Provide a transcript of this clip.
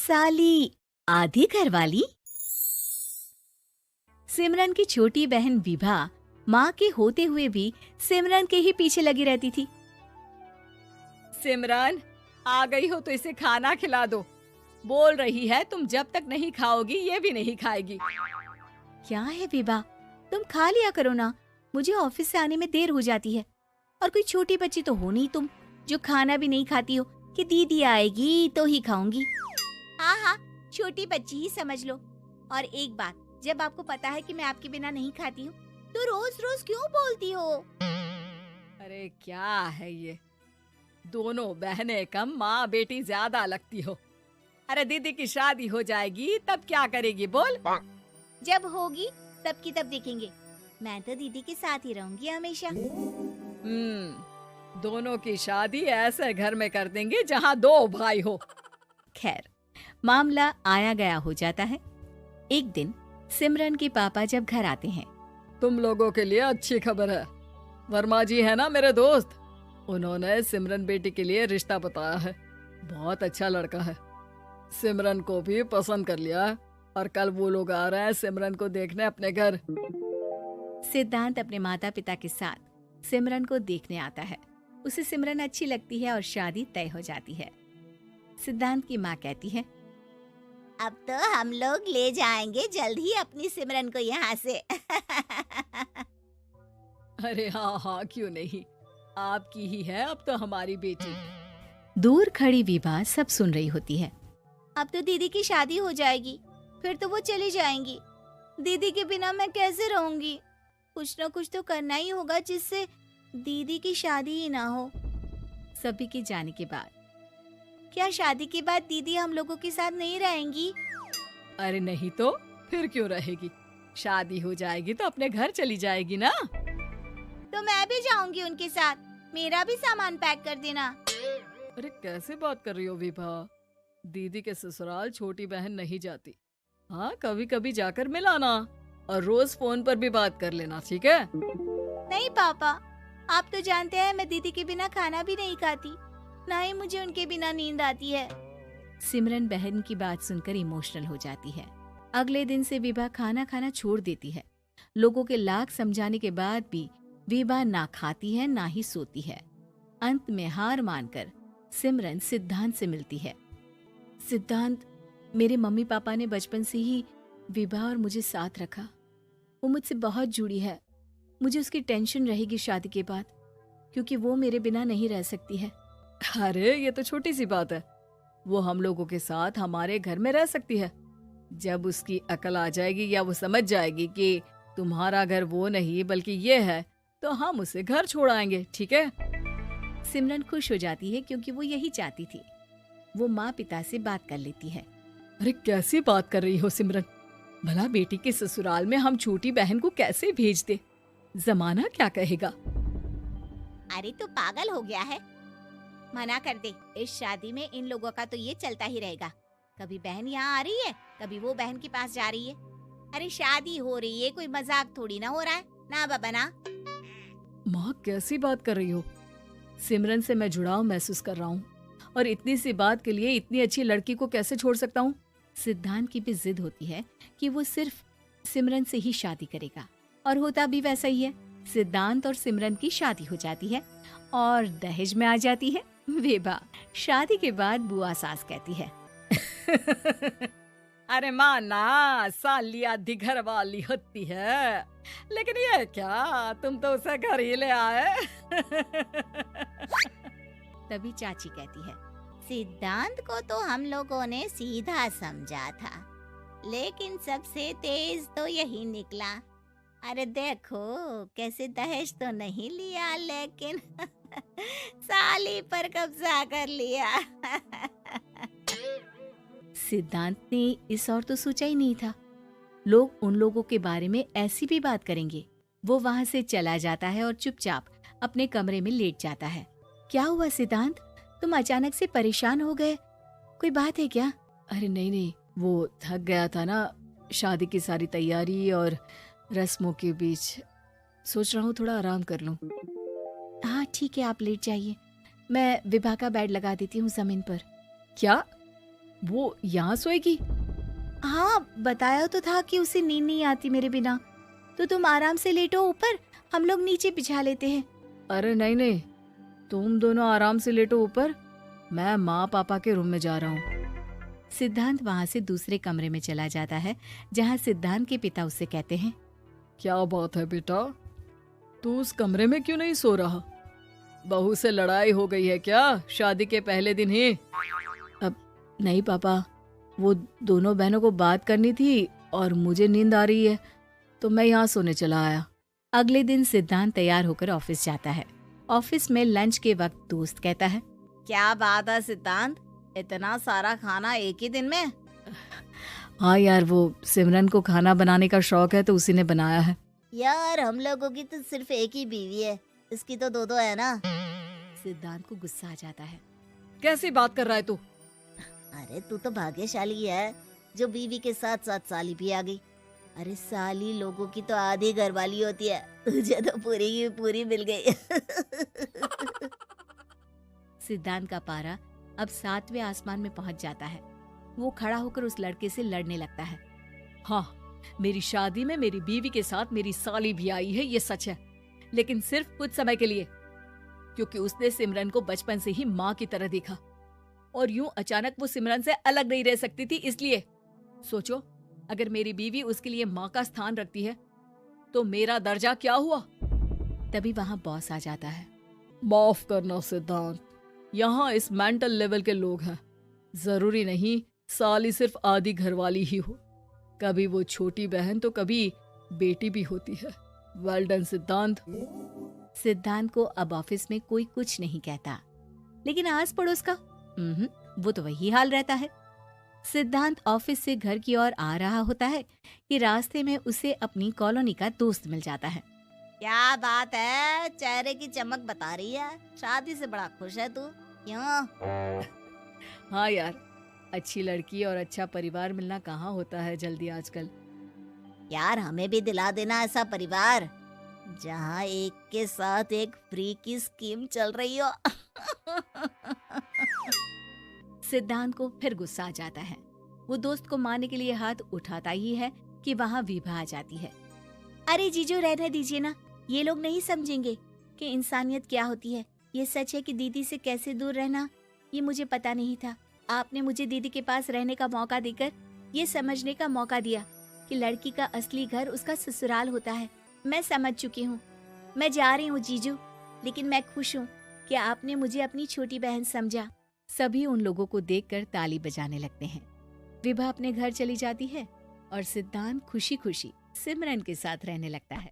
साली आधी घरवाली। सिमरन की छोटी बहन विभा माँ के होते हुए भी सिमरन के ही पीछे लगी रहती थी। सिमरन, आ गई हो तो इसे खाना खिला दो। बोल रही है तुम जब तक नहीं खाओगी ये भी नहीं खाएगी। क्या है विभा, तुम खा लिया करो ना, मुझे ऑफिस से आने में देर हो जाती है। और कोई छोटी बच्ची तो हो नहीं तुम जो खाना भी नहीं खाती हो कि दीदी आएगी तो ही खाऊंगी। हाँ हाँ, छोटी बच्ची ही समझ लो। और एक बात, जब आपको पता है कि मैं आपके बिना नहीं खाती हूँ तो रोज रोज क्यों बोलती हो? अरे क्या है ये, दोनों बहनें कम माँ बेटी ज्यादा लगती हो। अरे दीदी की शादी हो जाएगी तब क्या करेगी बोल? जब होगी तब की तब देखेंगे। मैं तो दीदी के साथ ही रहूंगी हमेशा। दोनों की शादी ऐसे घर में कर देंगे जहाँ दो भाई हो। खैर, मामला आया गया हो जाता है। एक दिन सिमरन के पापा जब घर आते हैं, तुम लोगों के लिए अच्छी खबर है। वर्मा जी है ना मेरे दोस्त, उन्होंने सिमरन बेटी के लिए रिश्ता बताया है। बहुत अच्छा लड़का है, सिमरन को भी पसंद कर लिया है और कल वो लोग आ रहे हैं सिमरन को देखने अपने घर। सिद्धांत अपने माता पिता के साथ सिमरन को देखने आता है। उसे सिमरन अच्छी लगती है और शादी तय हो जाती है। सिद्धांत की माँ कहती है, अब तो हम लोग ले जाएंगे जल्द ही अपनी सिमरन को यहाँ से। अरे हाँ, क्यों नहीं, आपकी ही है अब तो हमारी बेटी। दूर खड़ी विभा सब सुन रही होती है। अब तो दीदी की शादी हो जाएगी, फिर तो वो चली जाएंगी। दीदी के बिना मैं कैसे रहूंगी? कुछ न कुछ तो करना ही होगा जिससे दीदी की शादी ही ना हो। सभी के जाने के बाद क्या शादी के बाद दीदी हम लोगों के साथ नहीं रहेंगी? अरे नहीं तो फिर क्यों रहेगी, शादी हो जाएगी तो अपने घर चली जाएगी ना। तो मैं भी जाऊंगी उनके साथ, मेरा भी सामान पैक कर देना। अरे कैसे बात कर रही हो विभा, दीदी के ससुराल छोटी बहन नहीं जाती। हाँ, कभी कभी जाकर मिलाना और रोज फोन पर भी बात कर लेना, ठीक है? नहीं पापा, आप तो जानते हैं मैं दीदी के बिना खाना भी नहीं खाती, ना ही मुझे उनके बिना नींद आती है। सिमरन बहन की बात सुनकर इमोशनल हो जाती है। अगले दिन से विभा खाना खाना छोड़ देती है। लोगों के लाख समझाने के बाद भी विभा ना खाती है ना ही सोती है। अंत में हार मानकर सिमरन सिद्धांत से मिलती है। सिद्धांत, मेरे मम्मी पापा ने बचपन से ही विभा और मुझे साथ रखा। वो मुझसे बहुत जुड़ी है। मुझे उसकी टेंशन रहेगी शादी के बाद, क्योंकि वो मेरे बिना नहीं रह सकती है। अरे ये तो छोटी सी बात है, वो हम लोगों के साथ हमारे घर में रह सकती है। जब उसकी अकल आ जाएगी या वो समझ जाएगी कि तुम्हारा घर वो नहीं बल्कि ये है, तो हम उसे घर छोड़ आएंगे, ठीक है? सिमरन खुश हो जाती है क्योंकि वो यही चाहती थी। वो माँ पिता से बात कर लेती है। अरे कैसी बात कर रही हो सिमरन, भला बेटी के ससुराल में हम छोटी बहन को कैसे भेज दे? जमाना क्या कहेगा? अरे तू पागल हो गया है, मना कर दे। इस शादी में इन लोगों का तो ये चलता ही रहेगा। कभी बहन यहाँ आ रही है, कभी वो बहन के पास जा रही है। अरे शादी हो रही है, कोई मजाक थोड़ी ना हो रहा है ना बाबा ना। माँ कैसी बात कर रही हो? सिमरन से मैं जुड़ाव महसूस कर रहा हूँ और इतनी सी बात के लिए इतनी अच्छी लड़की को कैसे छोड़ सकता हूँ? सिद्धांत की भी जिद होती है कि वो सिर्फ सिमरन से ही शादी करेगा, और होता भी वैसा ही है। सिद्धांत और सिमरन की शादी हो जाती है और दहेज में आ जाती है विभा। शादी के बाद बुआ सास कहती है, अरे माँ ना, साली आधी घर वाली होती है, लेकिन ये क्या, तुम तो उसे घर ही ले आए। तभी चाची कहती है, सिद्धांत को तो हम लोगों ने सीधा समझा था, लेकिन सबसे तेज तो यही निकला। अरे देखो कैसे दहेज तो नहीं लिया, लेकिन साली पर कब्जा कर लिया। सिद्धांत ने इस और तो सोचा ही नहीं था, लोग उन लोगों के बारे में ऐसी भी बात करेंगे। वो वहाँ से चला जाता है और चुपचाप अपने कमरे में लेट जाता है। क्या हुआ सिद्धांत, तुम अचानक से परेशान हो गए, कोई बात है क्या? अरे नहीं, वो थक गया था ना, शादी की सारी तैयारी और रस्मों के बीच, सोच रहा हूँ थोड़ा आराम कर लूं। हाँ ठीक है, आप लेट जाइए, मैं विभा का बेड लगा देती हूँ जमीन पर। क्या? वो यहाँ सोएगी? हाँ, बताया तो था कि उसे नींद नहीं आती मेरे बिना। तो तुम आराम से लेटो ऊपर, हम लोग नीचे बिछा लेते हैं। अरे नहीं नहीं, तुम दोनों आराम से लेटो ऊपर, मैं माँ पापा के रूम में जा रहा हूँ। सिद्धांत वहाँ से दूसरे कमरे में चला जाता है, जहाँ सिद्धांत के पिता उससे कहते हैं, क्या बात है बेटा, तू उस कमरे में क्यों नहीं सो रहा? बहू से लड़ाई हो गई है क्या शादी के पहले दिन ही? अब नहीं पापा, वो दोनों बहनों को बात करनी थी और मुझे नींद आ रही है, तो मैं यहाँ सोने चला आया। अगले दिन सिद्धांत तैयार होकर ऑफिस जाता है। ऑफिस में लंच के वक्त दोस्त कहता है, क्या बात है सिद्धांत, इतना सारा खाना एक ही दिन में? हाँ यार, वो सिमरन को खाना बनाने का शौक है तो उसी ने बनाया है। यार हम लोगों की तो सिर्फ एक ही बीवी है, इसकी तो दो है ना। सिद्धांत को गुस्सा आ जाता है। कैसी बात कर रहा है तू? अरे तू तो भाग्यशाली है जो बीवी के साथ साथ साली भी आ गई। अरे साली लोगों की तो आधी घरवाली होती है, तुझे तो पूरी की पूरी मिल गई। सिद्धांत का पारा अब 7वें आसमान में पहुंच जाता है। वो खड़ा होकर उस लड़के से लड़ने लगता है। हाँ, मेरी शादी में मेरी बीवी के साथ मेरी साली भी आई है, ये सच है, लेकिन सिर्फ कुछ समय के लिए, क्योंकि उसने सिमरन को बचपन से ही माँ की तरह देखा और यूं अचानक वो सिमरन से अलग नहीं रह सकती थी। इसलिए सोचो, अगर मेरी बीवी उसके लिए माँ का स्थान रखती है तो मेरा दर्जा क्या हुआ? तभी वहाँ बॉस आ जाता है। माफ करना सिद्धांत, यहाँ इस मेंटल लेवल के लोग हैं, जरूरी नहीं साली सिर्फ आधी घरवाली ही हो, कभी वो छोटी बहन तो कभी बेटी भी होती है। वेल डन सिद्धांत। सिद्धांत को अब ऑफिस में कोई कुछ नहीं कहता, लेकिन आस पड़ोस का वो तो वही हाल रहता है। सिद्धांत ऑफिस से घर की ओर आ रहा होता है कि रास्ते में उसे अपनी कॉलोनी का दोस्त मिल जाता है। क्या बात है, चेहरे की चमक बता रही है, शादी से बड़ा खुश है तू, क्यों? हाँ यार, अच्छी लड़की और अच्छा परिवार मिलना कहाँ होता है जल्दी आजकल। यार हमें भी दिला देना ऐसा परिवार जहाँ एक के साथ एक फ्री की स्कीम चल रही हो। सिद्धांत को फिर गुस्सा आ जाता है। वो दोस्त को मारने के लिए हाथ उठाता ही है कि वहाँ विभा आ जाती है। अरे जीजू, रहने दीजिए ना, ये लोग नहीं समझेंगे कि इंसानियत क्या होती है। ये सच है कि दीदी से कैसे दूर रहना, ये मुझे पता नहीं था। आपने मुझे दीदी के पास रहने का मौका देकर ये समझने का मौका दिया कि लड़की का असली घर उसका ससुराल होता है। मैं समझ चुकी हूँ, मैं जा रही हूँ जीजू, लेकिन मैं खुश हूँ कि आपने मुझे अपनी छोटी बहन समझा। सभी उन लोगों को देखकर ताली बजाने लगते हैं। विभा अपने घर चली जाती है और सिद्धांत खुशी खुशी सिमरन के साथ रहने लगता है।